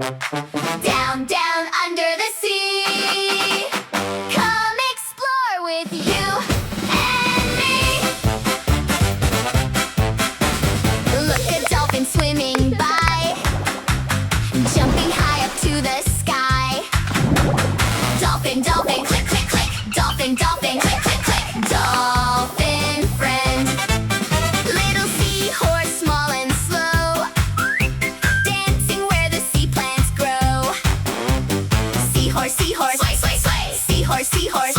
Down, down under the sea. Come explore with you and me. Look, a dolphin swimming by, jumping high up to the sky. Dolphin, dolphin, click, click, click. Dolphin, dolphin, click, click, click. Dolphin friend. Little seahorse, small and slow, dancing where the sea plants grow. Seahorse, seahorse, sway, sway, sway. Seahorse, seahorse,